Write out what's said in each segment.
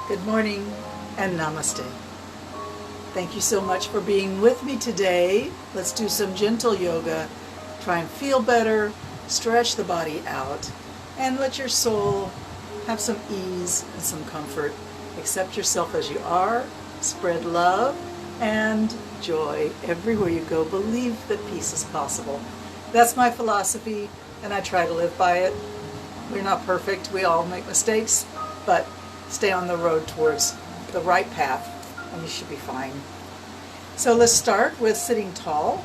Good morning and namaste. Thank you so much for being with me today. Let's do some gentle yoga. Try and feel better, stretch the body out, and let your soul have some ease and some comfort. Accept yourself as you are, spread love and joy everywhere you go. Believe that peace is possible. That's my philosophy, and I try to live by it. We're not perfect, we all make mistakes, but stay on the road towards the right path and you should be fine. So let's start with sitting tall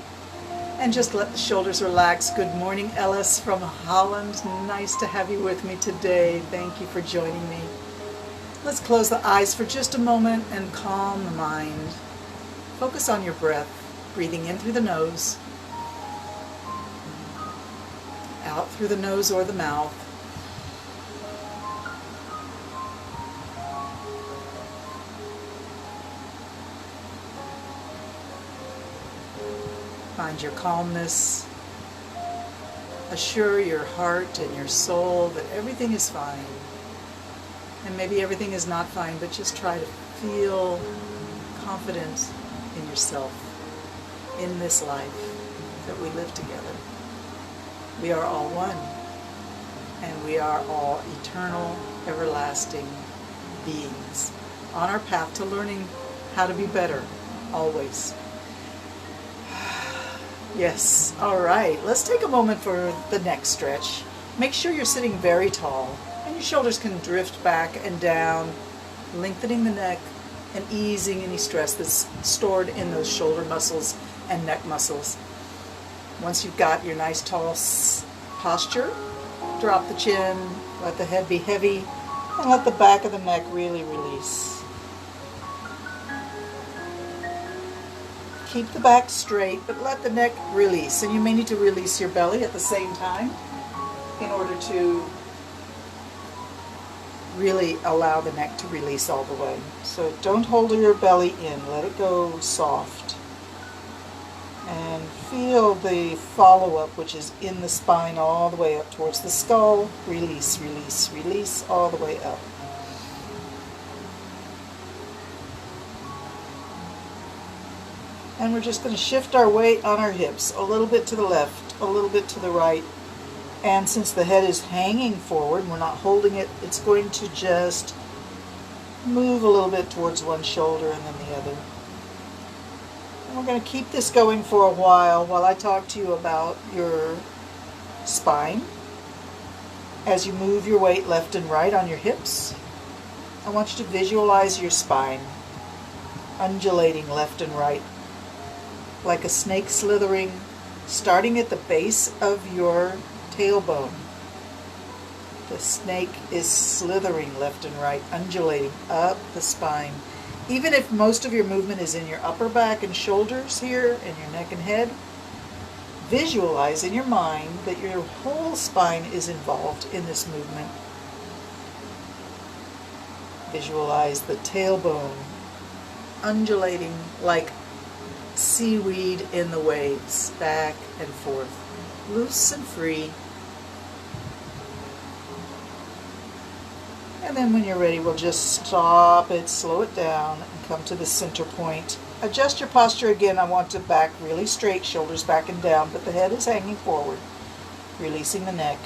and just let the shoulders relax. Good morning, Ellis from Holland. Nice to have you with me today. Thank you for joining me. Let's close the eyes for just a moment and calm the mind. Focus on your breath, breathing in through the nose, out through the nose or the mouth. Find your calmness. Assure your heart and your soul that everything is fine. And maybe everything is not fine, but just try to feel confident in yourself, in this life that we live together. We are all one, and we are all eternal, everlasting beings on our path to learning how to be better, always. Yes, all right, let's take a moment for the neck stretch. Make sure you're sitting very tall and your shoulders can drift back and down, lengthening the neck and easing any stress that's stored in those shoulder muscles and neck muscles. Once you've got your nice tall posture, drop the chin, let the head be heavy, and let the back of the neck really release. Keep the back straight, but let the neck release. And you may need to release your belly at the same time in order to really allow the neck to release all the way. So don't hold your belly in. Let it go soft. And feel the follow-up, which is in the spine all the way up towards the skull. Release, release, release all the way up. And we're just going to shift our weight on our hips a little bit to the left, a little bit to the right. And since the head is hanging forward, we're not holding it, it's going to just move a little bit towards one shoulder and then the other. And we're going to keep this going for a while I talk to you about your spine. As you move your weight left and right on your hips, I want you to visualize your spine undulating left and right, like a snake slithering, starting at the base of your tailbone. The snake is slithering left and right, undulating up the spine. Even if most of your movement is in your upper back and shoulders here, and your neck and head, visualize in your mind that your whole spine is involved in this movement. Visualize the tailbone undulating like seaweed in the waves, back and forth, loose and free. And then when you're ready, we'll just stop it, slow it down, and come to the center point. Adjust your posture again. I want to back really straight, shoulders back and down, but the head is hanging forward, releasing the neck.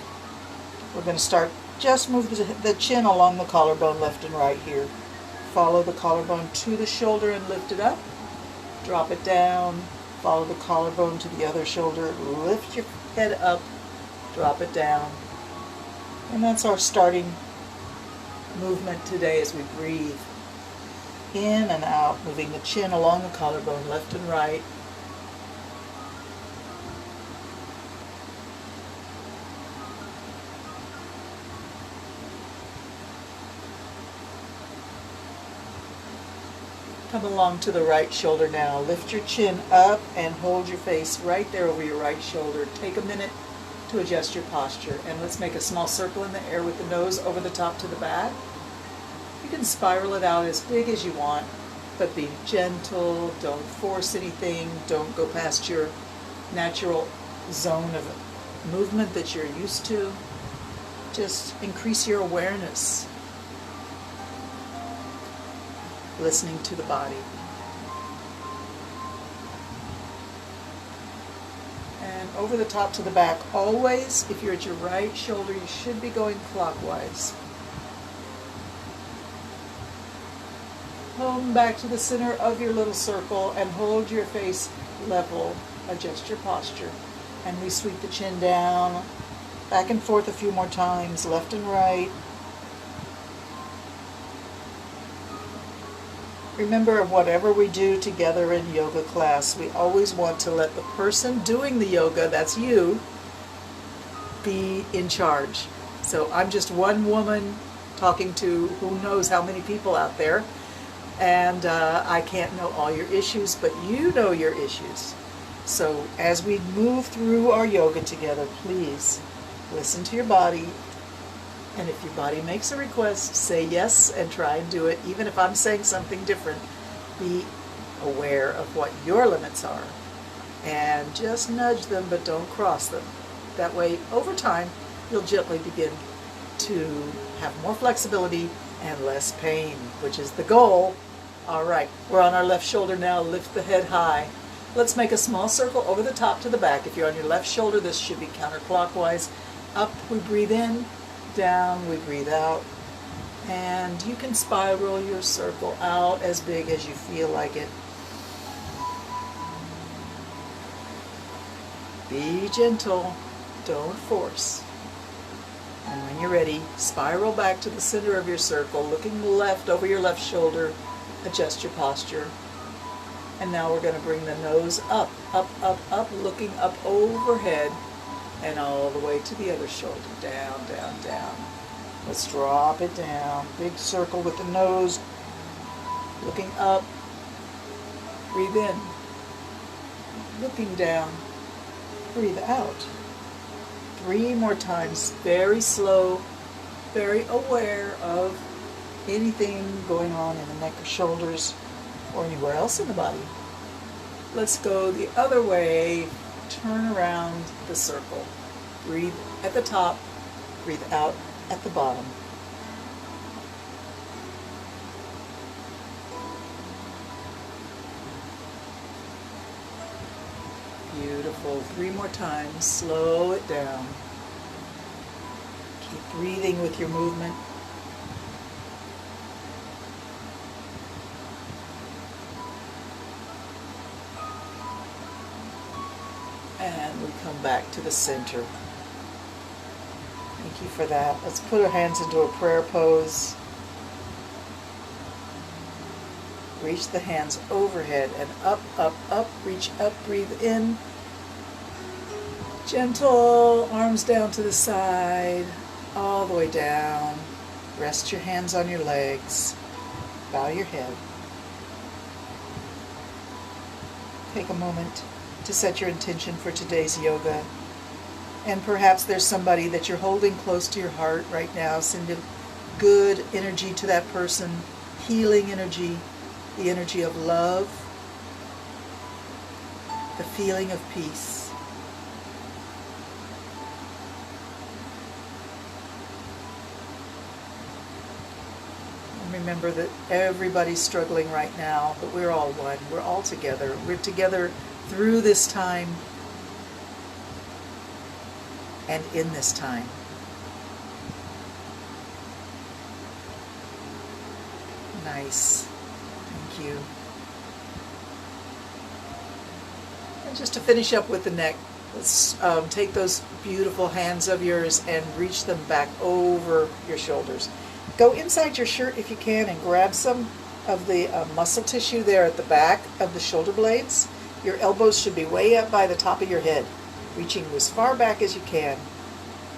We're going to start, just move the chin along the collarbone left and right here. Follow the collarbone to the shoulder and lift it up. Drop it down, follow the collarbone to the other shoulder, lift your head up, drop it down. And that's our starting movement today as we breathe in and out, moving the chin along the collarbone left and right. Come along to the right shoulder now. Lift your chin up and hold your face right there over your right shoulder. Take a minute to adjust your posture. And let's make a small circle in the air with the nose over the top to the back. You can spiral it out as big as you want, but be gentle. Don't force anything. Don't go past your natural zone of movement that you're used to. Just increase your awareness. listening to the body. And over the top to the back. Always, if you're at your right shoulder, you should be going clockwise. Home back to the center of your little circle and hold your face level. Adjust your posture. And we sweep the chin down, back and forth a few more times, left and right. Remember, whatever we do together in yoga class, we always want to let the person doing the yoga, that's you, be in charge. So I'm just one woman talking to who knows how many people out there, and I can't know all your issues, but you know your issues. So as we move through our yoga together, please listen to your body. And if your body makes a request, say yes and try and do it. Even if I'm saying something different, be aware of what your limits are. And just nudge them, but don't cross them. That way, over time, you'll gently begin to have more flexibility and less pain, which is the goal. All right, we're on our left shoulder now. Lift the head high. Let's make a small circle over the top to the back. If you're on your left shoulder, this should be counterclockwise. Up, we breathe in. Down, we breathe out. And you can spiral your circle out as big as you feel like it. Be gentle. Don't force. And when you're ready, spiral back to the center of your circle, looking left over your left shoulder. Adjust your posture. And now we're going to bring the nose up, up, up, up, looking up overhead and all the way to the other shoulder. Down, down, down. Let's drop it down. Big circle with the nose looking up. Breathe in. Looking down. Breathe out. 3 more times. Very slow. Very aware of anything going on in the neck or shoulders or anywhere else in the body. Let's go the other way. Turn around the circle. Breathe at the top. Breathe out at the bottom. Beautiful. 3 more times. Slow it down. Keep breathing with your movement. And we come back to the center. Thank you for that. Let's put our hands into a prayer pose. Reach the hands overhead and up, up, up. Reach up, breathe in. Gentle, arms down to the side, all the way down. Rest your hands on your legs. Bow your head. Take a moment to set your intention for today's yoga. And perhaps there's somebody that you're holding close to your heart right now. Send a good energy to that person, healing energy, the energy of love, the feeling of peace. And remember that everybody's struggling right now, but we're all one. We're all together. We're together through this time and in this time. Nice. Thank you. And just to finish up with the neck, let's take those beautiful hands of yours and reach them back over your shoulders. Go inside your shirt if you can and grab some of the muscle tissue there at the back of the shoulder blades. Your elbows should be way up by the top of your head, reaching as far back as you can.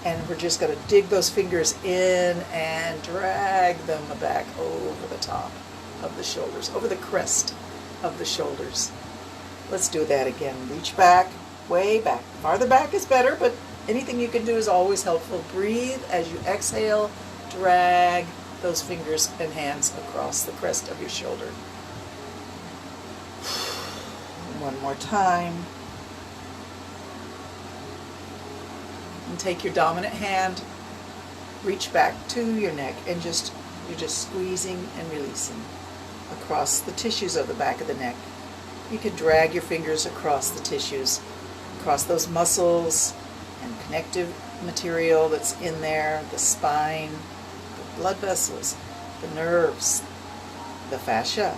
And we're just going to dig those fingers in and drag them back over the top of the shoulders, over the crest of the shoulders. Let's do that again. Reach back, way back. Farther back is better, but anything you can do is always helpful. Breathe as you exhale. Drag those fingers and hands across the crest of your shoulder. One more time. And take your dominant hand, reach back to your neck, and you're just squeezing and releasing across the tissues of the back of the neck. You can drag your fingers across the tissues, across those muscles and connective material that's in there, the spine, the blood vessels, the nerves, the fascia.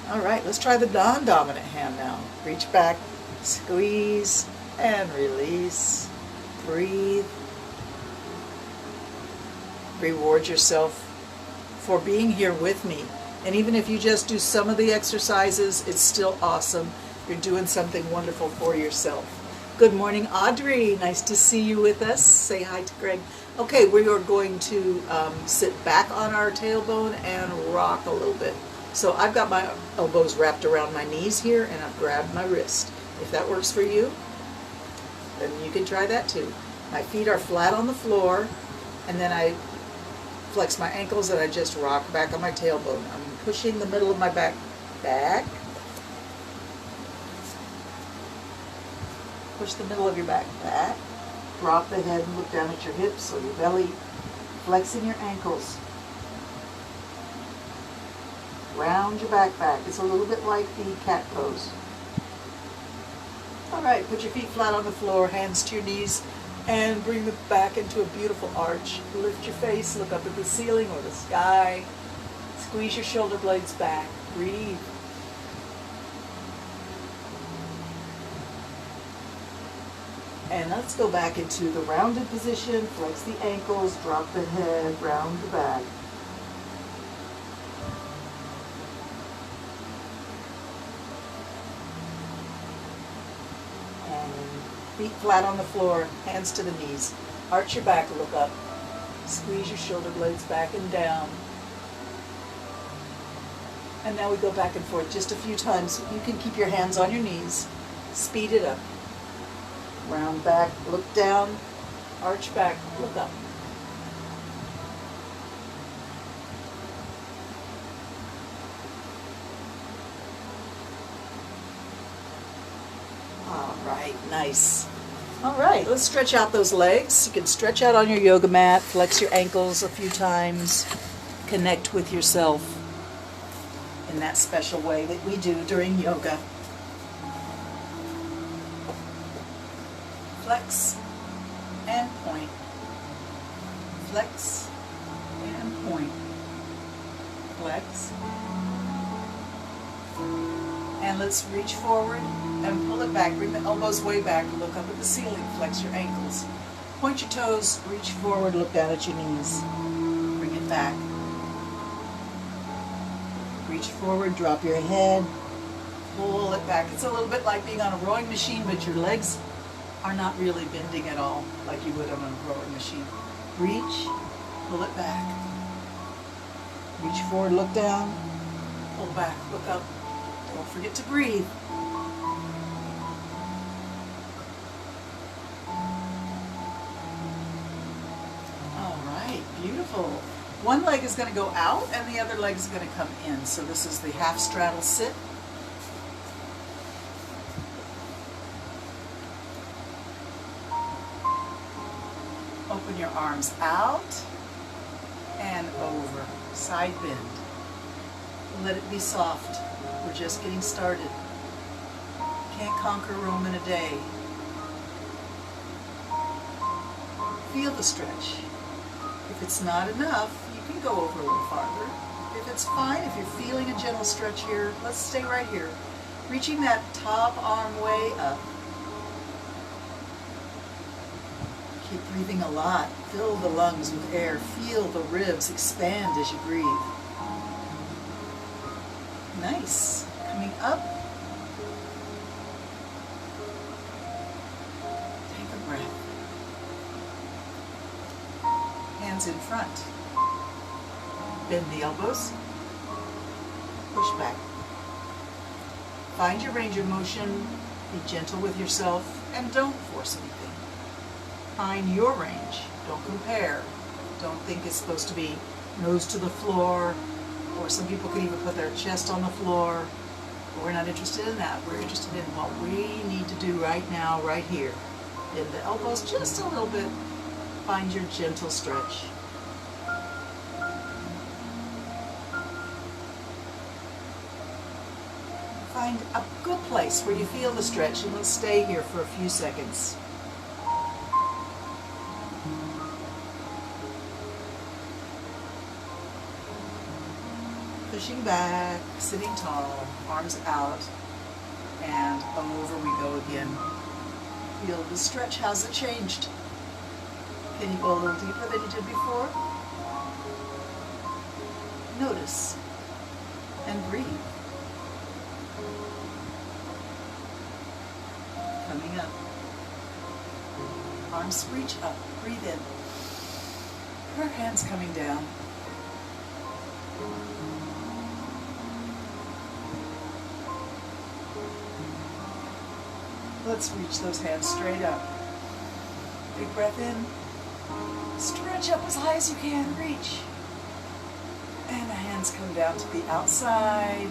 All right, let's try the non-dominant hand now. Reach back, squeeze, and release. Breathe. Reward yourself for being here with me. And even if you just do some of the exercises, it's still awesome. You're doing something wonderful for yourself. Good morning, Audrey. Nice to see you with us. Say hi to Greg. Okay, we are going to sit back on our tailbone and rock a little bit. So I've got my elbows wrapped around my knees here, and I've grabbed my wrist. If that works for you, then you can try that too. My feet are flat on the floor, and then I flex my ankles and I just rock back on my tailbone. I'm pushing the middle of my back back. Push the middle of your back back. Drop the head and look down at your hips or your belly. Flexing your ankles. Round your back back. It's a little bit like the cat pose. All right, put your feet flat on the floor, hands to your knees, and bring the back into a beautiful arch. Lift your face, look up at the ceiling or the sky. Squeeze your shoulder blades back. Breathe. And let's go back into the rounded position. Flex the ankles, drop the head, round the back. Feet flat on the floor, hands to the knees. Arch your back, look up. Squeeze your shoulder blades back and down. And now we go back and forth just a few times. You can keep your hands on your knees. Speed it up. Round back, look down. Arch back, look up. All right, nice. All right, let's stretch out those legs. You can stretch out on your yoga mat, flex your ankles a few times, connect with yourself in that special way that we do during yoga. Flex and point. Flex and point. Flex. And let's reach forward and pull it back. Bring the elbows way back. Look up at the ceiling. Flex your ankles. Point your toes. Reach forward. Look down at your knees. Bring it back. Reach forward. Drop your head. Pull it back. It's a little bit like being on a rowing machine, but your legs are not really bending at all like you would on a rowing machine. Reach. Pull it back. Reach forward. Look down. Pull back. Look up. Don't forget to breathe. All right, beautiful. One leg is going to go out and the other leg is going to come in. So this is the half straddle sit. Open your arms out and over. Side bend. Let it be soft. We're just getting started. Can't conquer Rome in a day. Feel the stretch. If it's not enough, you can go over a little farther. If it's fine, if you're feeling a gentle stretch here, let's stay right here. Reaching that top arm way up. Keep breathing a lot. Fill the lungs with air. Feel the ribs expand as you breathe. Nice. Coming up. Take a breath. Hands in front. Bend the elbows. Push back. Find your range of motion. Be gentle with yourself and don't force anything. Find your range. Don't compare. Don't think it's supposed to be nose to the floor, or some people can even put their chest on the floor. But we're not interested in that. We're interested in what we need to do right now, right here. Bend the elbows just a little bit. Find your gentle stretch. Find a good place where you feel the stretch, and let's stay here for a few seconds. Pushing back, sitting tall, arms out, and over we go again. Feel the stretch. How's it changed? Can you go a little deeper than you did before? Notice and breathe. Coming up. Arms reach up. Breathe in. Her hands coming down. Let's reach those hands straight up. Big breath in. Stretch up as high as you can. Reach. And the hands come down to the outside.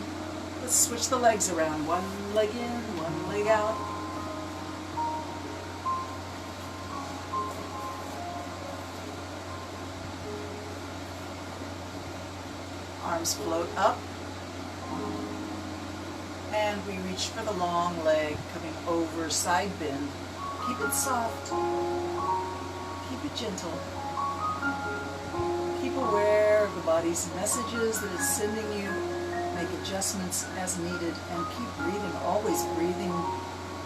Let's switch the legs around. One leg in, one leg out. Arms float up. And we reach for the long leg, coming over, side bend. Keep it soft. Keep it gentle. Keep aware of the body's messages that it's sending you. Make adjustments as needed, and keep breathing. Always breathing.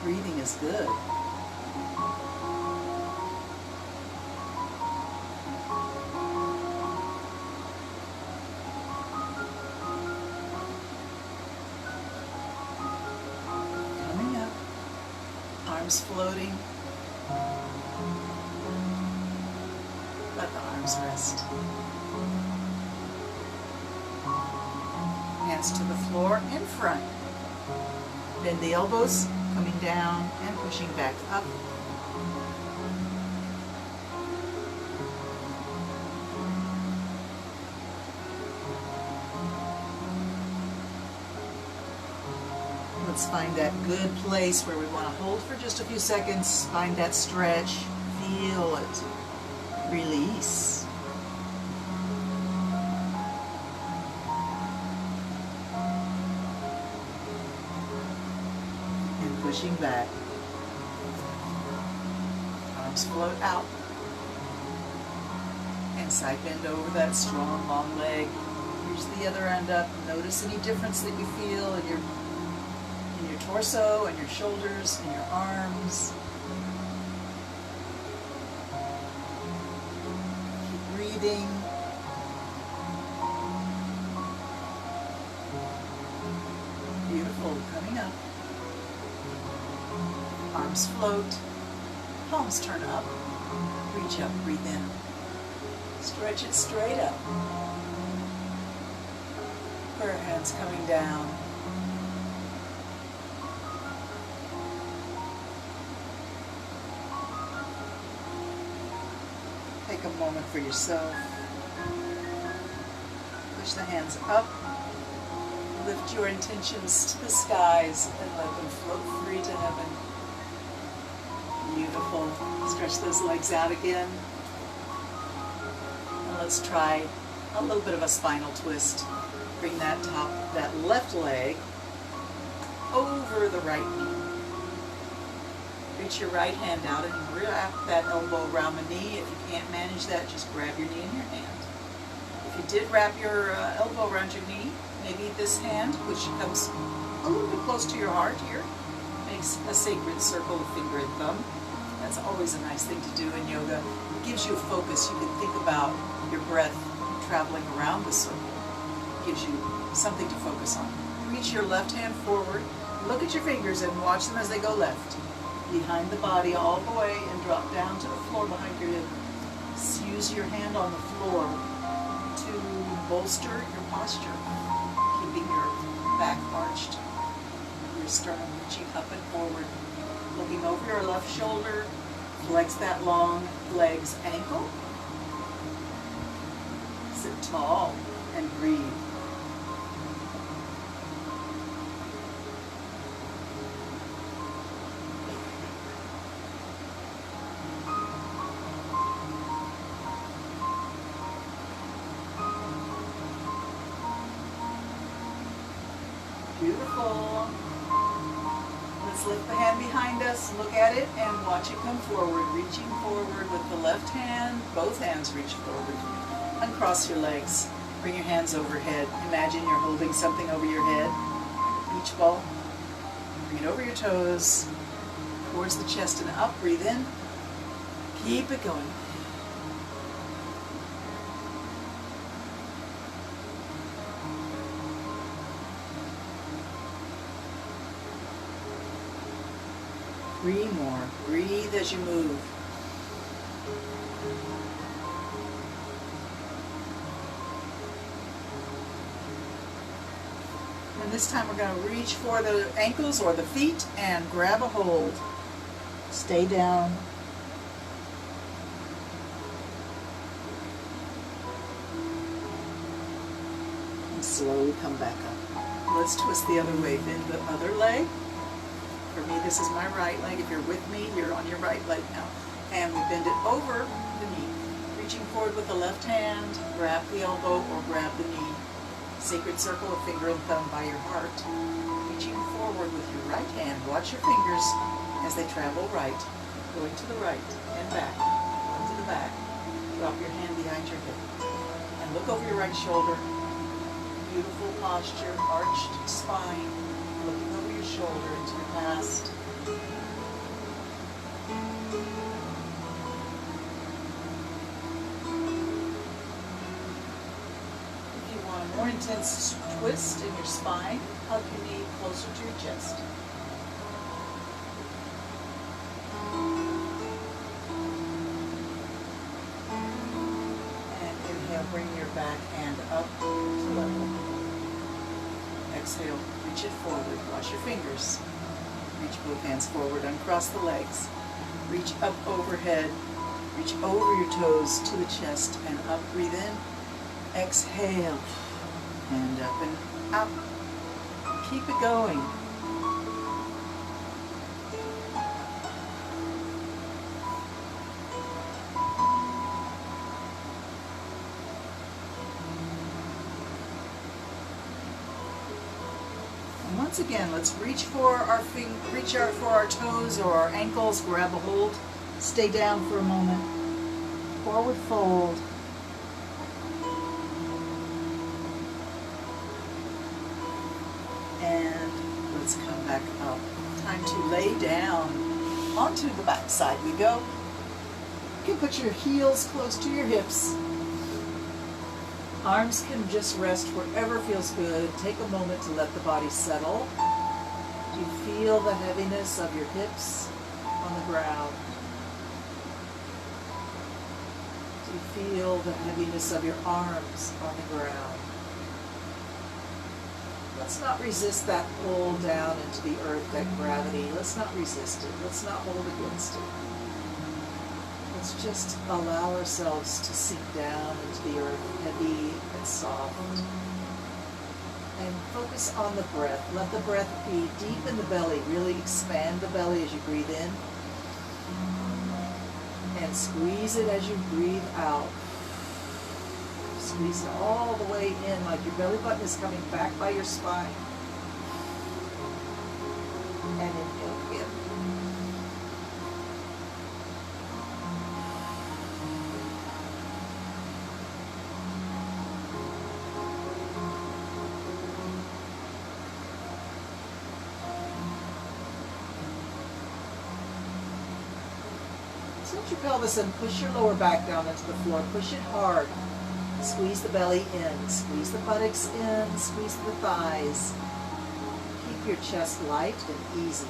Breathing is good. Floating. Let the arms rest. Hands to the floor in front. Bend the elbows, coming down and pushing back up. Let's find that good place where we want to hold for just a few seconds. Find that stretch. Feel it. Release. And pushing back. Arms float out. And side bend over that strong long leg. Reach the other end up. Notice any difference that you feel in your torso and your shoulders and your arms. Keep breathing. Beautiful. Coming up. Arms float. Palms turn up. Reach up. Breathe in. Stretch it straight up. Her hands coming down. Take a moment for yourself. Push the hands up. Lift your intentions to the skies and let them float free to heaven. Beautiful. Stretch those legs out again. And let's try a little bit of a spinal twist. Bring that left leg over the right knee. Reach your right hand out and wrap that elbow around the knee. If you can't manage that, just grab your knee in your hand. If you did wrap your elbow around your knee, maybe this hand, which comes a little bit close to your heart here, makes a sacred circle of finger and thumb. That's always a nice thing to do in yoga. It gives you a focus. You can think about your breath traveling around the circle. It gives you something to focus on. Reach your left hand forward. Look at your fingers and watch them as they go left. Behind the body all the way and drop down to the floor behind your hip. Use your hand on the floor to bolster your posture, keeping your back arched, your sternum reaching up and forward. Looking over your left shoulder, flex that long leg's ankle. Sit tall and breathe. Beautiful. Let's lift the hand behind us, look at it, and watch it come forward, reaching forward with the left hand. Both hands reach forward. Uncross your legs. Bring your hands overhead. Imagine you're holding something over your head. Beach ball. Bring it over your toes, towards the chest and up. Breathe in. Keep it going. Three more. Breathe as you move. And this time we're going to reach for the ankles or the feet and grab a hold. Stay down. And slowly come back up. Let's twist the other way. Bend the other leg. For me, this is my right leg. If you're with me, you're on your right leg now. And we bend it over the knee. Reaching forward with the left hand, grab the elbow or grab the knee. Sacred circle of finger and thumb by your heart. Reaching forward with your right hand. Watch your fingers as they travel right. Going to the right and back. Going to the back. Drop your hand behind your hip. And look over your right shoulder. Beautiful posture, arched spine. Looking over your shoulder into your past. If you want a more intense twist in your spine, hug your knee closer to your chest. And inhale, bring your back hand up to level. Exhale, reach it forward. Wash your fingers. Reach both hands forward. Uncross the legs. Reach up overhead. Reach over your toes to the chest and up. Breathe in. Exhale. And up and out. Keep it going. Once again, let's reach for our toes or our ankles, grab a hold, stay down for a moment, forward fold, and let's come back up. Time to lay down. Onto the back side we go. You can put your heels close to your hips. Arms can just rest wherever feels good. Take a moment to let the body settle. Do you feel the heaviness of your hips on the ground? Do you feel the heaviness of your arms on the ground? Let's not resist that pull down into the earth, that gravity. Let's not resist it. Let's not hold against it. Let's just allow ourselves to sink down into the earth, heavy and soft. And focus on the breath. Let the breath be deep in the belly. Really expand the belly as you breathe in. And squeeze it as you breathe out. Squeeze it all the way in, like your belly button is coming back by your spine. And inhale in. Tilt your pelvis and push your lower back down into the floor. Push it hard. Squeeze the belly in. Squeeze the buttocks in. Squeeze the thighs. Keep your chest light and easy.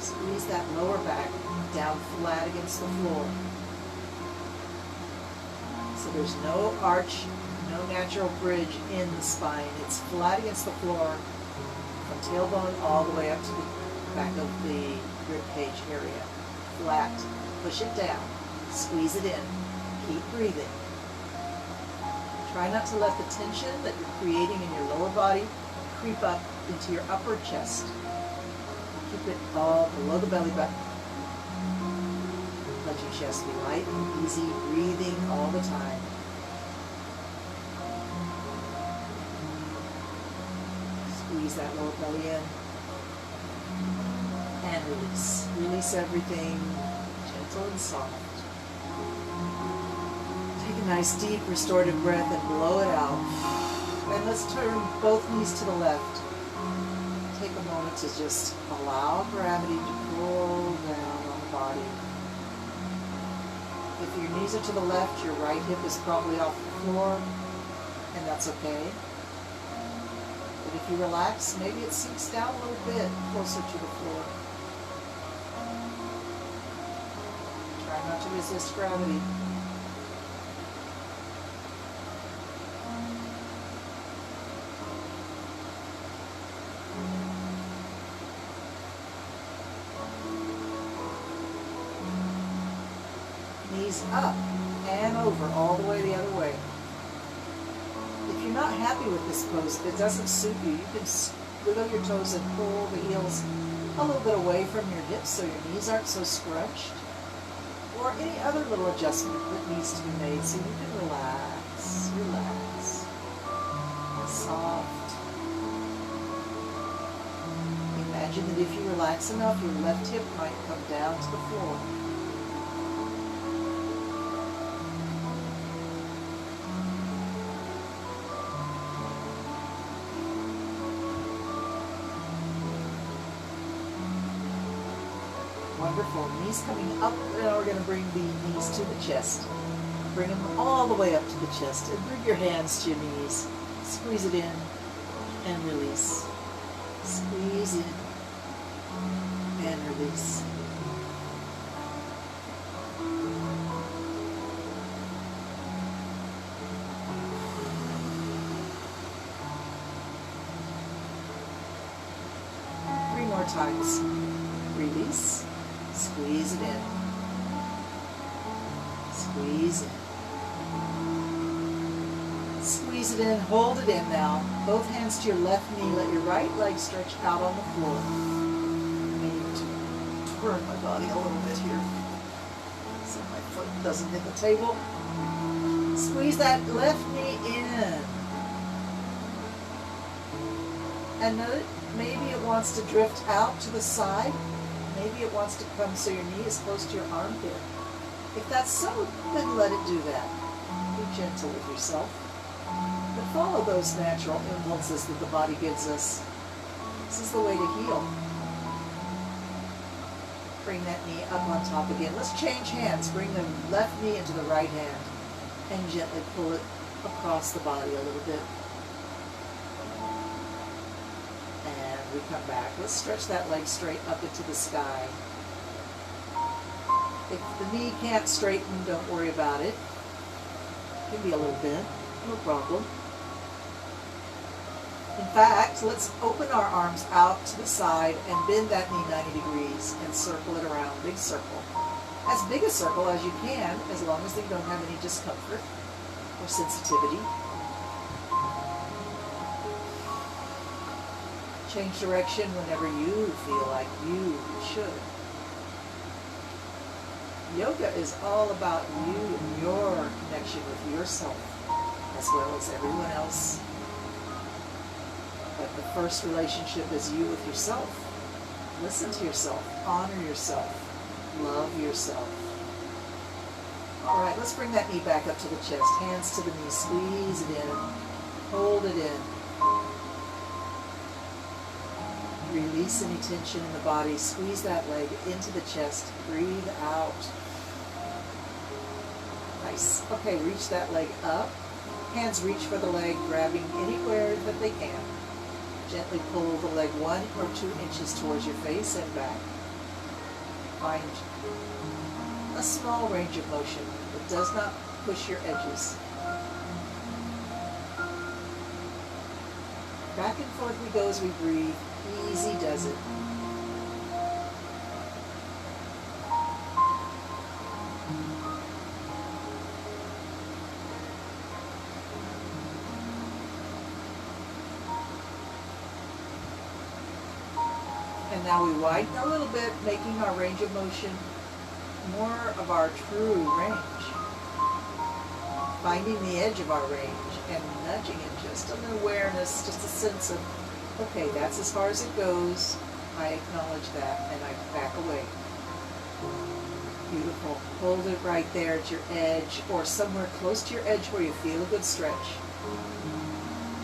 Squeeze that lower back down flat against the floor. So there's no arch, no natural bridge in the spine. It's flat against the floor from tailbone all the way up to the back of the rib cage area. Flat. Push it down. Squeeze it in. Keep breathing. Try not to let the tension that you're creating in your lower body creep up into your upper chest. Keep it all below the belly button. Let your chest be light and easy, breathing all the time. Squeeze that lower belly in. and release. Release everything, gentle and soft. Take a nice deep restorative breath and blow it out. And let's turn both knees to the left. Take a moment to just allow gravity to pull down on the body. If your knees are to the left, your right hip is probably off the floor, and that's okay. But if you relax, maybe it sinks down a little bit closer to the floor. Try not to resist gravity. Knees up and over, all the way the other way. If you're not happy with this pose, if it doesn't suit you, you can wiggle your toes and pull the heels a little bit away from your hips so your knees aren't so scrunched. Or any other little adjustment that needs to be made so you can relax, relax. Soft. Imagine that if you relax enough, your left hip might come down to the floor. Wonderful. Knees coming up, and now we're going to bring the knees to the chest. Bring them all the way up to the chest, and bring your hands to your knees. Squeeze it in, and release. Squeeze in, and release. Three more times. Release. Squeeze it in. Squeeze it. Squeeze it in. Hold it in now. Both hands to your left knee. Let your right leg stretch out on the floor. I need to turn my body a little bit here so my foot doesn't hit the table. Squeeze that left knee in. And note, maybe it wants to drift out to the side. Maybe it wants to come so your knee is close to your armpit. If that's so, then let it do that. Be gentle with yourself. But follow those natural impulses that the body gives us. This is the way to heal. Bring that knee up on top again. Let's change hands. Bring the left knee into the right hand and gently pull it across the body a little bit. We come back. Let's stretch that leg straight up into the sky. If the knee can't straighten, don't worry about it. It can be a little bent, no problem. In fact, let's open our arms out to the side and bend that knee 90 degrees and circle it around, big circle. As big a circle as you can, as long as you don't have any discomfort or sensitivity. Change direction whenever you feel like you should. Yoga is all about you and your connection with yourself, as well as everyone else. But the first relationship is you with yourself. Listen to yourself, honor yourself, love yourself. All right, let's bring that knee back up to the chest, hands to the knee, squeeze it in, hold it in. Release any tension in the body. Squeeze that leg into the chest. Breathe out. Nice. Okay, reach that leg up. Hands reach for the leg, grabbing anywhere that they can. Gently pull the leg 1 or 2 inches towards your face and back. Find a small range of motion that does not push your edges. Back and forth we go as we breathe. Easy does it. And now we widen a little bit, making our range of motion more of our true range. Finding the edge of our range and nudging it, just an awareness, just a sense of, okay, that's as far as it goes. I acknowledge that, and I back away. Beautiful. Hold it right there at your edge, or somewhere close to your edge where you feel a good stretch.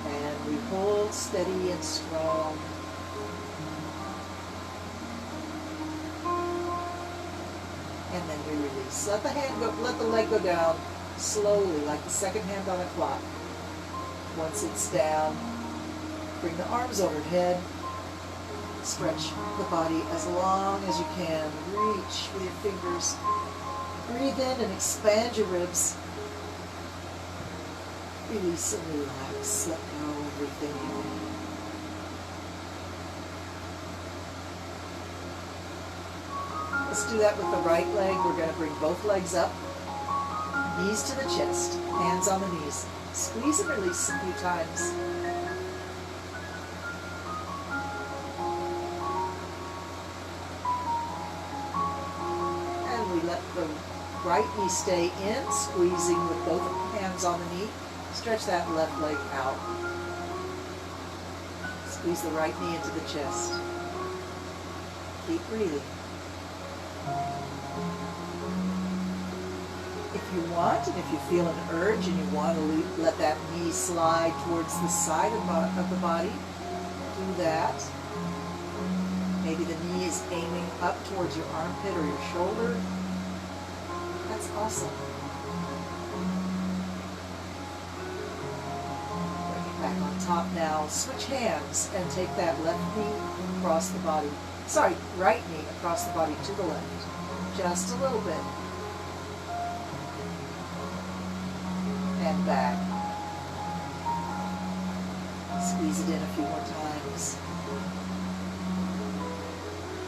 And we hold steady and strong. And then we release. Let the hand go, let the leg go down slowly, like the second hand on a clock. Once it's down, bring the arms overhead. Stretch the body as long as you can. Reach with your fingers. Breathe in and expand your ribs. Release and relax. Let go of everything. Let's do that with the right leg. We're going to bring both legs up. Knees to the chest. Hands on the knees. Squeeze and release a few times. Let the right knee stay in, squeezing with both hands on the knee. Stretch that left leg out. Squeeze the right knee into the chest. Keep breathing. If you want, and if you feel an urge and you want to let that knee slide towards the side of the body, do that. Maybe the knee is aiming up towards your armpit or your shoulder. That's awesome. Bring it back on top now. Switch hands and take that left knee across the body. Sorry, right knee across the body to the left. Just a little bit. And back. Squeeze it in a few more times.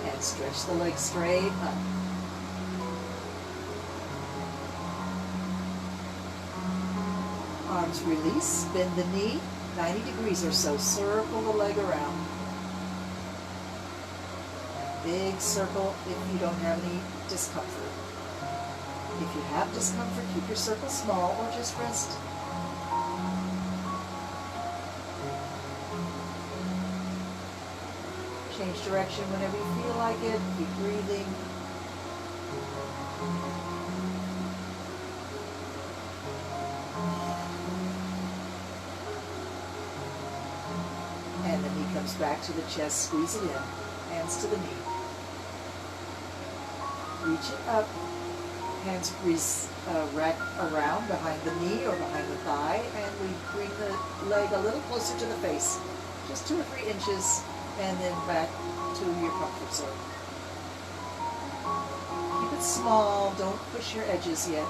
And stretch the leg straight up. Arms release, bend the knee 90 degrees or so. Circle the leg around. Big circle if you don't have any discomfort. If you have discomfort, keep your circle small or just rest. Change direction whenever you feel like it. Keep breathing. And the knee comes back to the chest, squeeze it in, hands to the knee. Reach it up, hands rack around behind the knee or behind the thigh, and we bring the leg a little closer to the face, just 2 or 3 inches, and then back to your comfort zone. Keep it small, don't push your edges yet.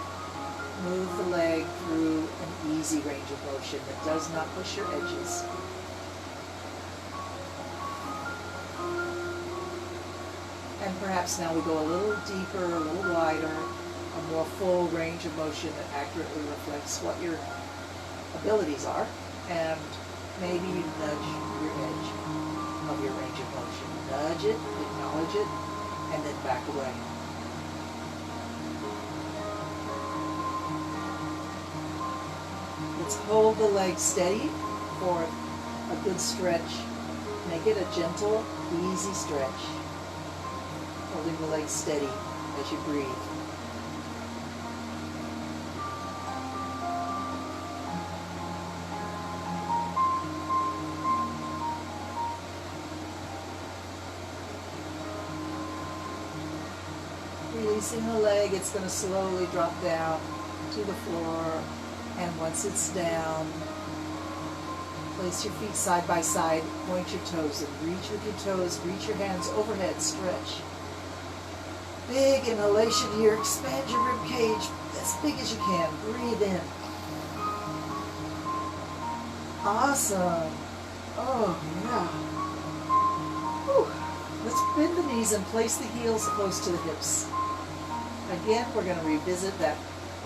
Move the leg through an easy range of motion that does not push your edges. And perhaps now we go a little deeper, a little wider, a more full range of motion that accurately reflects what your abilities are. And maybe you nudge your edge of your range of motion. Nudge it, acknowledge it, and then back away. Let's hold the leg steady for a good stretch. Make it a gentle, easy stretch. Holding the leg steady as you breathe. Releasing the leg, it's going to slowly drop down to the floor, and once it's down, place your feet side by side, point your toes and reach with your toes, reach your hands overhead, stretch. Big inhalation here, expand your rib cage as big as you can, breathe in. Awesome. Oh yeah. Whew. Let's bend the knees and place the heels close to the hips. Again, we're going to revisit that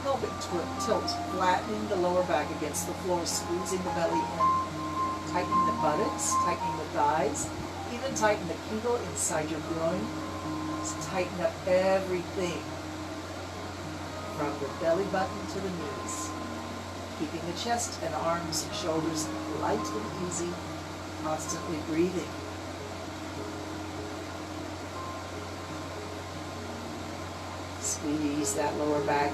pelvic tilt, flattening the lower back against the floor, squeezing the belly in, tightening the buttocks, tightening the thighs, even tighten the kegel inside your groin. Just tighten up everything from the belly button to the knees, keeping the chest and arms, shoulders light and easy, constantly breathing. Squeeze that lower back.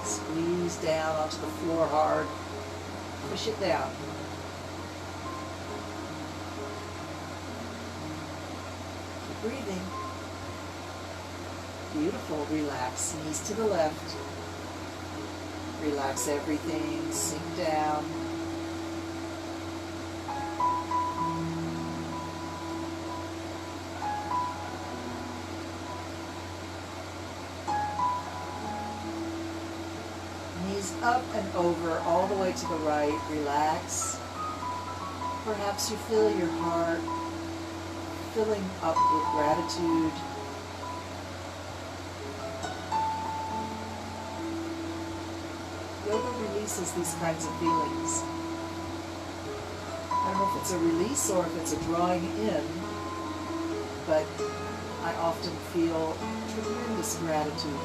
Squeeze down onto the floor hard. Push it down. Keep breathing. Beautiful. Relax. Knees to the left. Relax everything. Sink down. Knees up and over, all the way to the right. Relax. Perhaps you feel your heart filling up with gratitude. Yoga releases these kinds of feelings. I don't know if it's a release or if it's a drawing in, but I often feel tremendous gratitude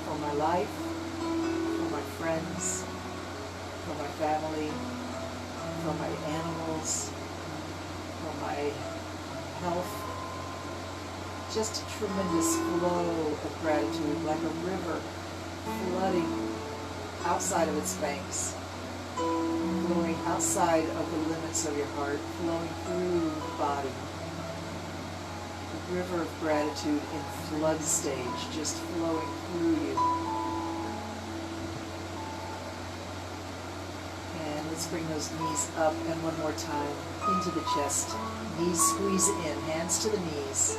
for my life, for my friends, for my family, for my animals, for my health. Just a tremendous flow of gratitude, like a river flooding outside of its banks, flowing outside of the limits of your heart, flowing through the body. The river of gratitude in flood stage, just flowing through you. And let's bring those knees up, and one more time, into the chest. Knees squeeze in, hands to the knees.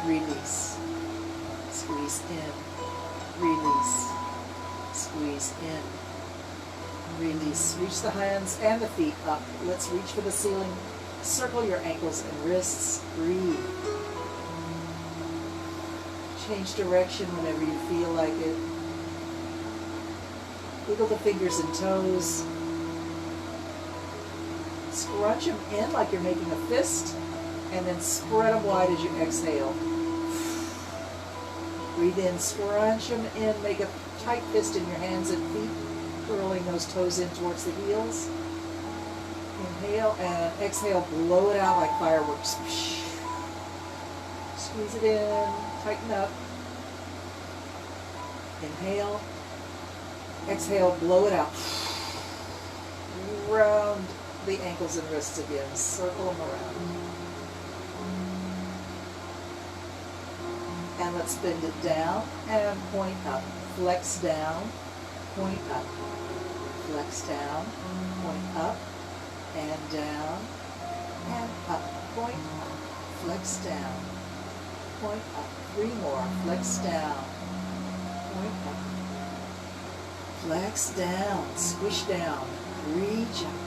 Release. Squeeze in. Release. Squeeze in. Release. Reach the hands and the feet up. Let's reach for the ceiling. Circle your ankles and wrists. Breathe. Change direction whenever you feel like it. Wiggle the fingers and toes. Scrunch them in like you're making a fist, and then spread them wide as you exhale. Breathe in, scrunch them in, make a tight fist in your hands and feet, curling those toes in towards the heels. Inhale and exhale, blow it out like fireworks. Squeeze it in, tighten up. Inhale, exhale, blow it out. Round the ankles and wrists again, circle them around. And let's bend it down and point up. Flex down, point up. Flex down, point up, and down, and up. Point up, flex down, point up. 3 more, flex down, point up. Flex down, squish down, reach up,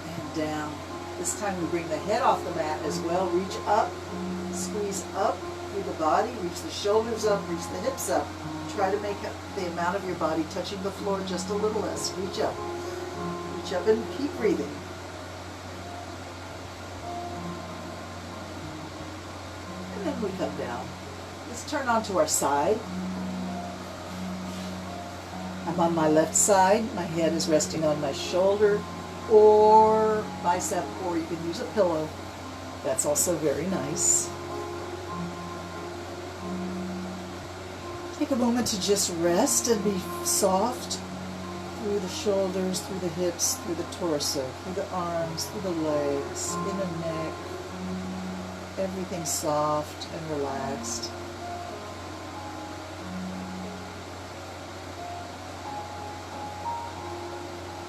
and down. This time we bring the head off the mat as well. Reach up, squeeze up through the body, reach the shoulders up, reach the hips up. Try to make the amount of your body touching the floor just a little less. Reach up. Reach up and keep breathing. And then we come down. Let's turn onto our side. I'm on my left side. My head is resting on my shoulder or bicep, or you can use a pillow. That's also very nice. Take a moment to just rest and be soft through the shoulders, through the hips, through the torso, through the arms, through the legs, skin and neck. Everything soft and relaxed.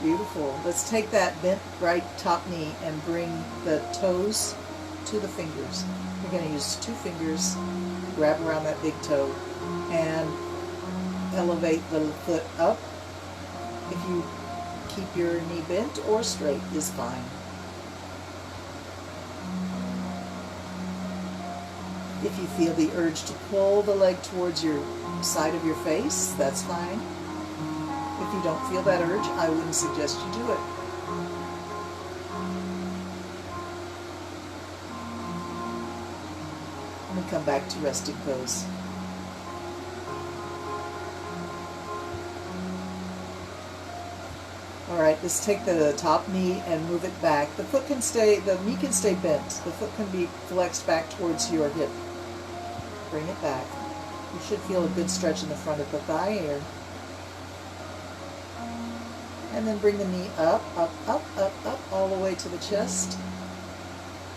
Beautiful. Let's take that bent right top knee and bring the toes to the fingers. We're going to use 2 fingers, grab around that big toe, and elevate the foot up. If you keep your knee bent or straight is fine. If you feel the urge to pull the leg towards your side of your face, that's fine. If you don't feel that urge, I wouldn't suggest you do it. And we come back to resting pose. All right, let's take the top knee and move it back. The knee can stay bent. The foot can be flexed back towards your hip. Bring it back. You should feel a good stretch in the front of the thigh here. And then bring the knee up, up, up, up, up, all the way to the chest.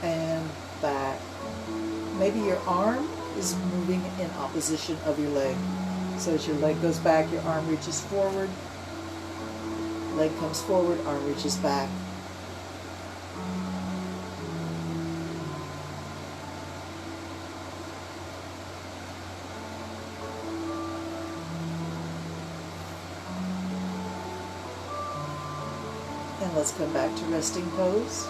And back. Maybe your arm is moving in opposition of your leg. So as your leg goes back, your arm reaches forward. Leg comes forward, arm reaches back. And let's come back to resting pose.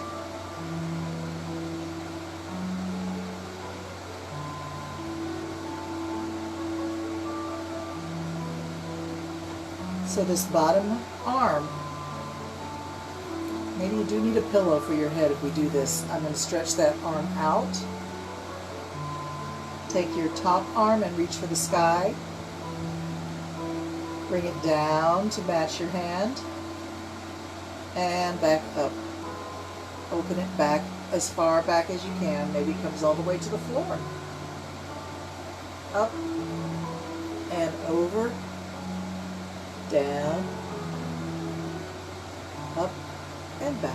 So this bottom arm, maybe you do need a pillow for your head if we do this. I'm going to stretch that arm out. Take your top arm and reach for the sky. Bring it down to match your hand. And back up. Open it back as far back as you can. Maybe it comes all the way to the floor. Up and over. Down, up, and back.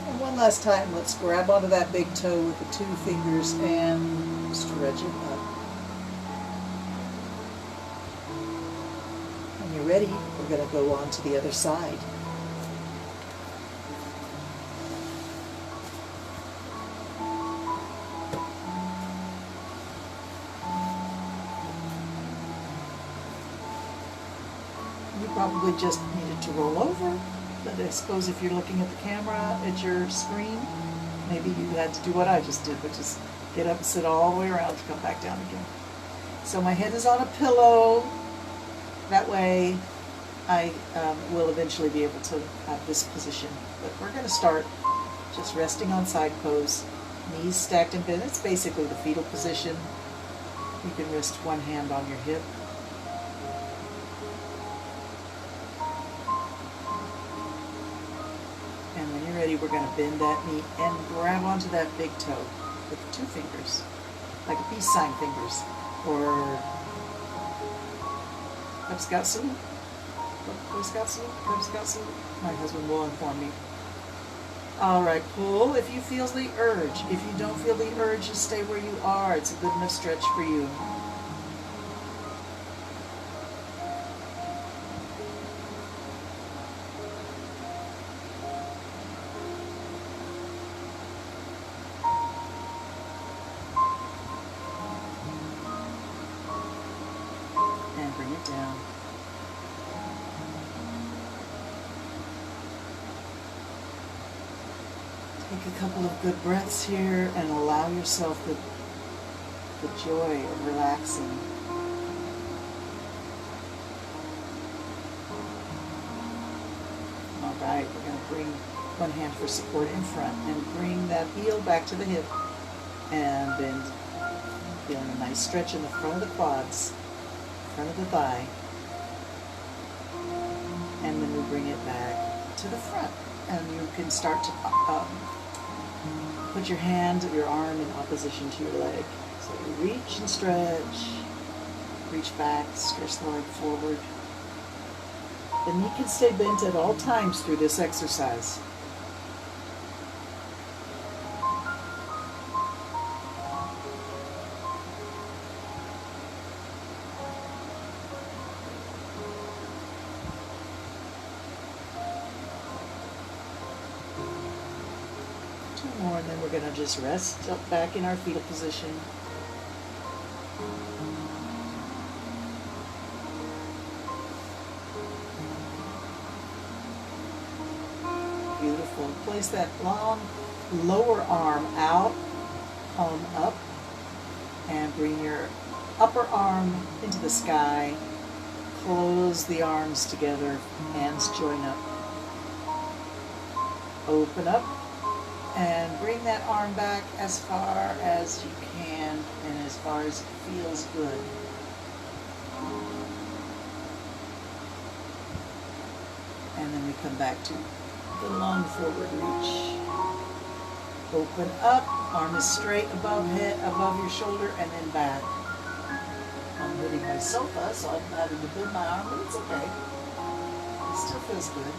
And one last time, let's grab onto that big toe with the 2 fingers and stretch it up. When you're ready, we're going to go on to the other side. You probably just needed to roll over, but I suppose if you're looking at the camera at your screen, maybe you had to do what I just did, which is get up and sit all the way around to come back down again. So my head is on a pillow. That way I will eventually be able to have this position. But we're going to start just resting on side pose. Knees stacked and bent. It's basically the fetal position. You can rest one hand on your hip. And when you're ready, we're going to bend that knee and grab onto that big toe with 2 fingers, like a peace sign fingers, or Cub Scout salute, Boy Scout salute, Cub Scout salute. My husband will inform me. All right, pull if you feel the urge. If you don't feel the urge, just stay where you are. It's a good enough stretch for you. Bring it down. Take a couple of good breaths here and allow yourself the joy of relaxing. All right, we're going to bring one hand for support in front and bring that heel back to the hip and bend. Feeling a nice stretch in the front of the quads. Front of the thigh, and then we bring it back to the front, and you can start to put your hand, your arm in opposition to your leg. So you reach and stretch, reach back, stretch the leg forward. The knee can stay bent at all times through this exercise. More, and then we're going to just rest up back in our fetal position. Beautiful. Place that long lower arm out, palm up, and bring your upper arm into the sky. Close the arms together, hands join up. Open up. And bring that arm back as far as you can and as far as it feels good. And then we come back to the long forward reach. Open up, arm is straight above head, above your shoulder, and then back. I'm hitting my sofa, so I'm having to bend my arm, but it's okay. It still feels good.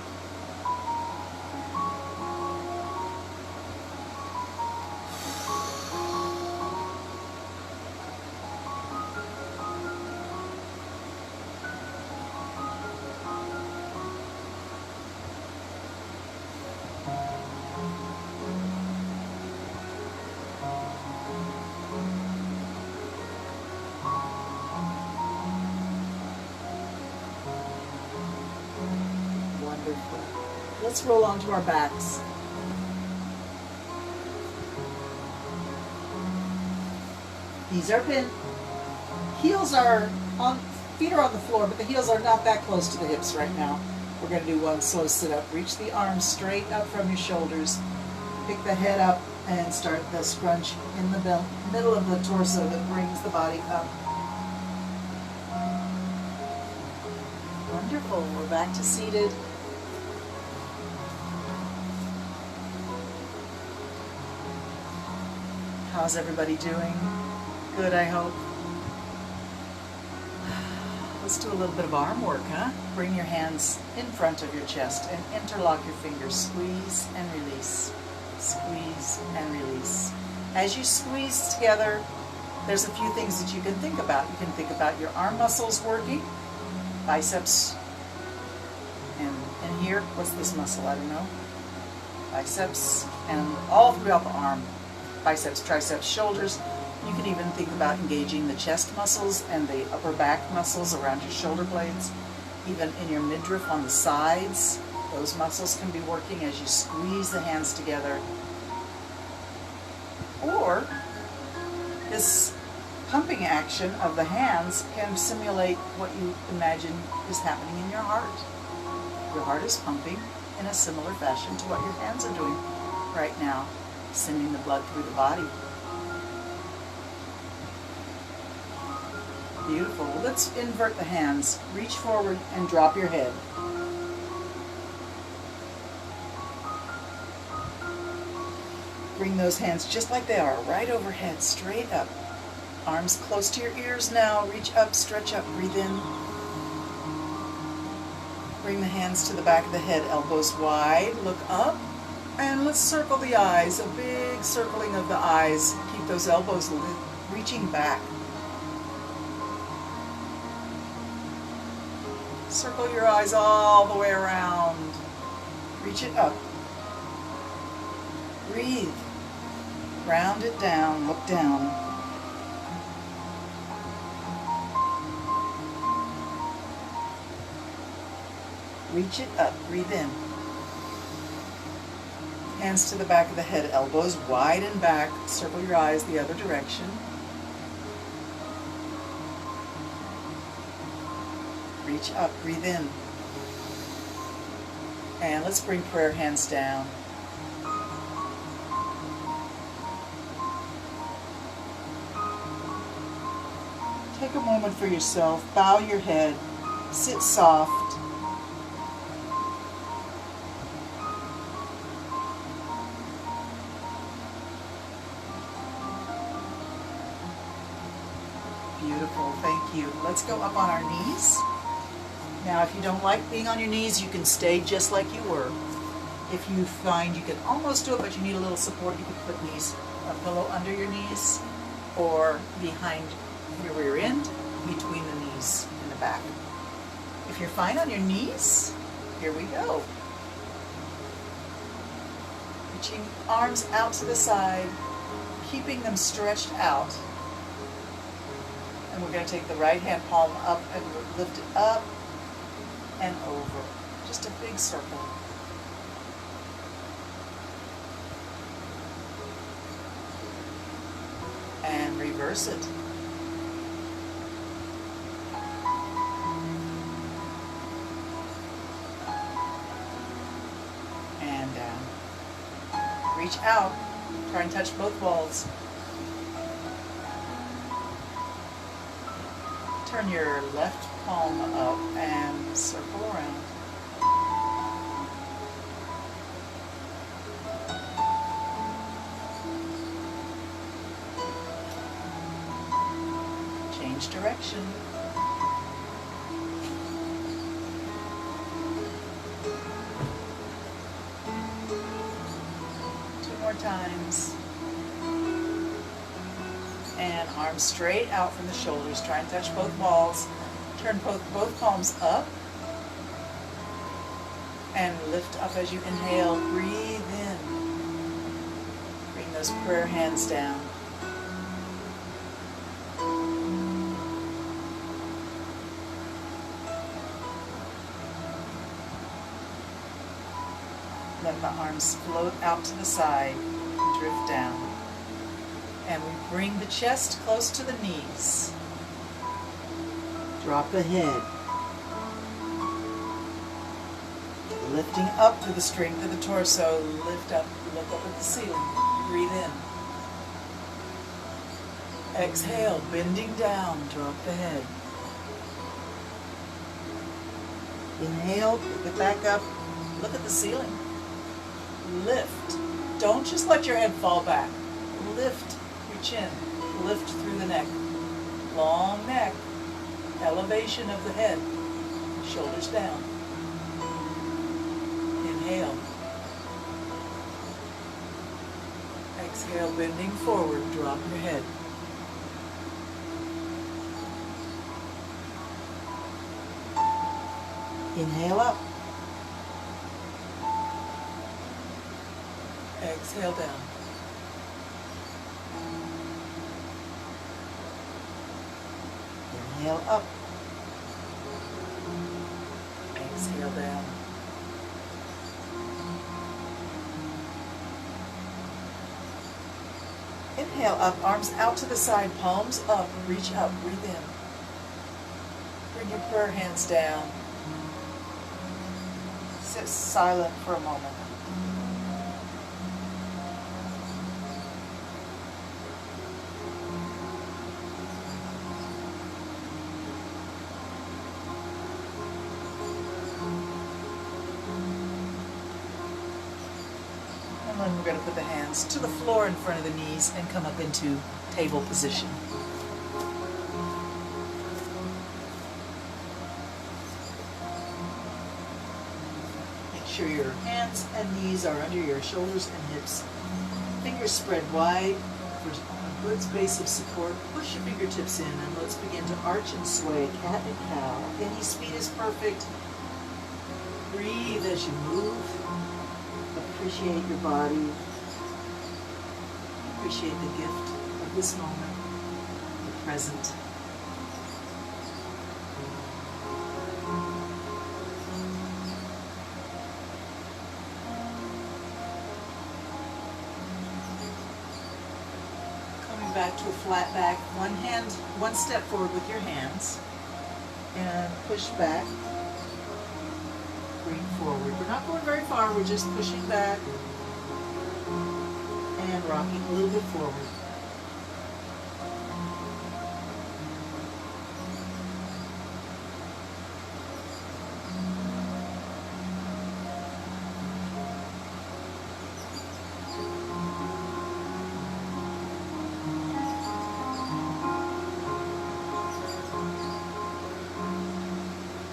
Let's roll onto our backs. Knees are bent. Heels are on, feet are on the floor, but the heels are not that close to the hips right now. We're going to do one slow sit up. Reach the arms straight up from your shoulders. Pick the head up and start the scrunch in the middle of the torso that brings the body up. Wonderful. We're back to seated. How's everybody doing? Good, I hope. Let's do a little bit of arm work, huh? Bring your hands in front of your chest and interlock your fingers. Squeeze and release. Squeeze and release. As you squeeze together, there's a few things that you can think about. You can think about your arm muscles working, biceps, and here, what's this muscle? I don't know. Biceps, and all throughout the arm. Biceps, triceps, shoulders. You can even think about engaging the chest muscles and the upper back muscles around your shoulder blades. Even in your midriff on the sides, those muscles can be working as you squeeze the hands together. Or this pumping action of the hands can simulate what you imagine is happening in your heart. Your heart is pumping in a similar fashion to what your hands are doing right now, sending the blood through the body. Beautiful. Well, let's invert the hands. Reach forward and drop your head. Bring those hands just like they are, right overhead, straight up. Arms close to your ears now. Reach up, stretch up, breathe in. Bring the hands to the back of the head, elbows wide, look up. And let's circle the eyes, a big circling of the eyes. Keep those elbows reaching back. Circle your eyes all the way around. Reach it up. Breathe. Round it down, look down. Reach it up, breathe in. Hands to the back of the head, elbows wide and back. Circle your eyes the other direction. Reach up, breathe in. And let's bring prayer hands down. Take a moment for yourself. Bow your head. Sit soft. Beautiful, thank you. Let's go up on our knees. Now, if you don't like being on your knees, you can stay just like you were. If you find you can almost do it, but you need a little support, you can put a pillow under your knees or behind your rear end, between the knees and the back. If you're fine on your knees, here we go. Reaching arms out to the side, keeping them stretched out. And we're going to take the right hand palm up and lift it up and over. Just a big circle. And reverse it. And down. reach out. Try and touch both balls. Turn your left palm up and circle around. Change direction. Two more times. And arms straight out from the shoulders. Try and touch both balls. Turn both palms up. And lift up as you inhale. Breathe in. Bring those prayer hands down. Let the arms float out to the side, drift down. And we bring the chest close to the knees. Drop the head. Lifting up through the strength of the torso, lift up, look up at the ceiling. Breathe in. Exhale, bending down, drop the head. Inhale, pick it back up, look at the ceiling. Lift. Don't just let your head fall back. Lift your chin. Lift through the neck. Long neck. Elevation of the head. Shoulders down. Inhale. Exhale, bending forward. Drop your head. Inhale up. Exhale down. Inhale up. Exhale down. Inhale up, arms out to the side, palms up, reach up, breathe in. Bring your prayer hands down. Sit silent for a moment. And then we're going to put the hands to the floor in front of the knees and come up into table position. Make sure your hands and knees are under your shoulders and hips. Fingers spread wide for a good space of support. Push your fingertips in and let's begin to arch and sway, cat and cow. Any speed is perfect. Breathe as you move. Appreciate your body. Appreciate the gift of this moment, the present. Coming back to a flat back, one step forward with your hands, and push back. Bring forward. We're not going very far, we're just pushing back and rocking a little bit forward.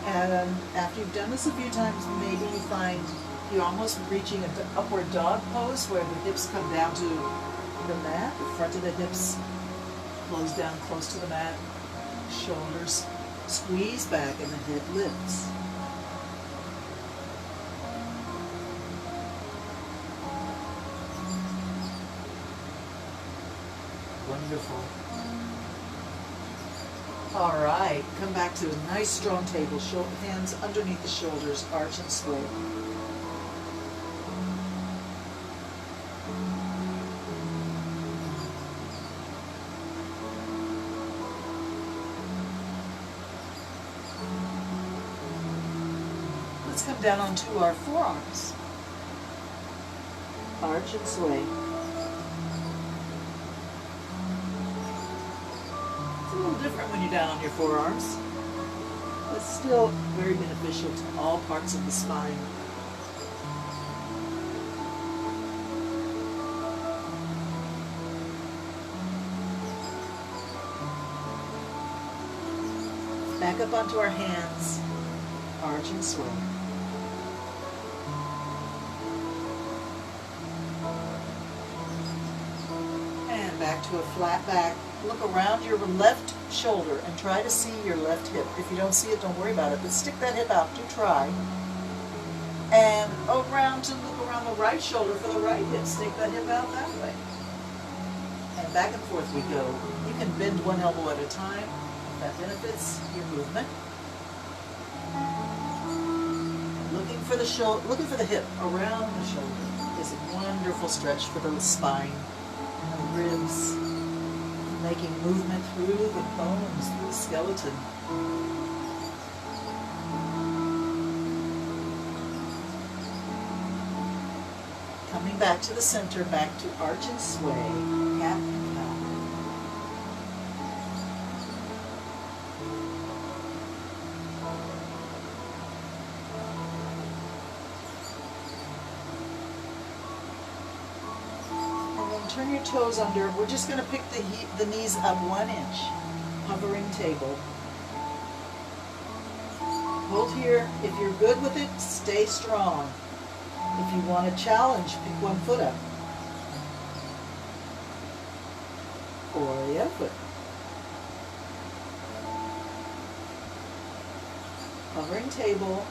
And after you've done this a few times, maybe you find you're almost reaching an upward dog pose where the hips come down to the mat, the front of the hips flows down close to the mat, shoulders squeeze back and the head lifts. Wonderful. All right, come back to a nice strong table, hands underneath the shoulders, arch and sway. Let's come down onto our forearms. Arch and sway. It's a little different when you're down on your forearms, but still very beneficial to all parts of the spine. Back up onto our hands, arch and sway. And back to a flat back. Look around your left shoulder and try to see your left hip. If you don't see it, don't worry about it, but stick that hip out. Do try. And around to look around the right shoulder for the right hip. Stick that hip out that way. And back and forth we go. You can bend one elbow at a time. That benefits your movement. Looking for the shoulder, looking for the hip around the shoulder is a wonderful stretch for the spine and the ribs, making movement through the bones, through the skeleton. Coming back to the center, back to arch and sway, cap and cow. Turn your toes under. We're just going to pick the knees up 1 inch. Hovering table. Hold here. If you're good with it, stay strong. If you want to challenge, pick 1 foot up. Or the other foot. Hovering table.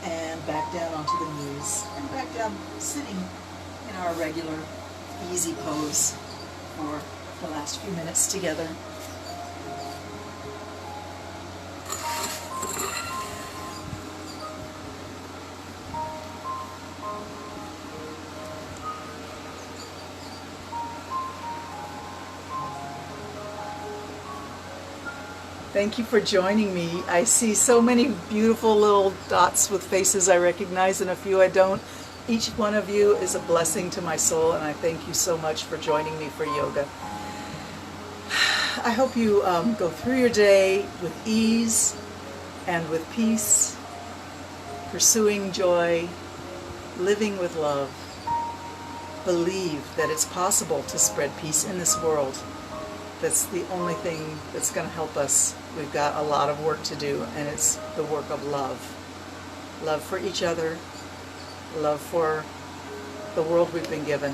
And back down onto the knees. And back down, sitting in our regular easy pose for the last few minutes together. Thank you for joining me. I see so many beautiful little dots with faces I recognize and a few I don't. Each one of you is a blessing to my soul, and I thank you so much for joining me for yoga. I hope you go through your day with ease and with peace, pursuing joy, living with love. Believe that it's possible to spread peace in this world. That's the only thing that's going to help us. We've got a lot of work to do, and it's the work of love. Love for each other. Love for the world we've been given,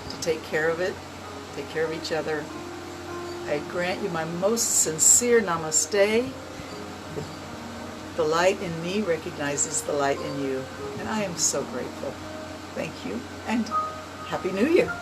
to take care of it, take care of each other. I grant you my most sincere namaste. The light in me recognizes the light in you, and I am so grateful. Thank you, and Happy New Year.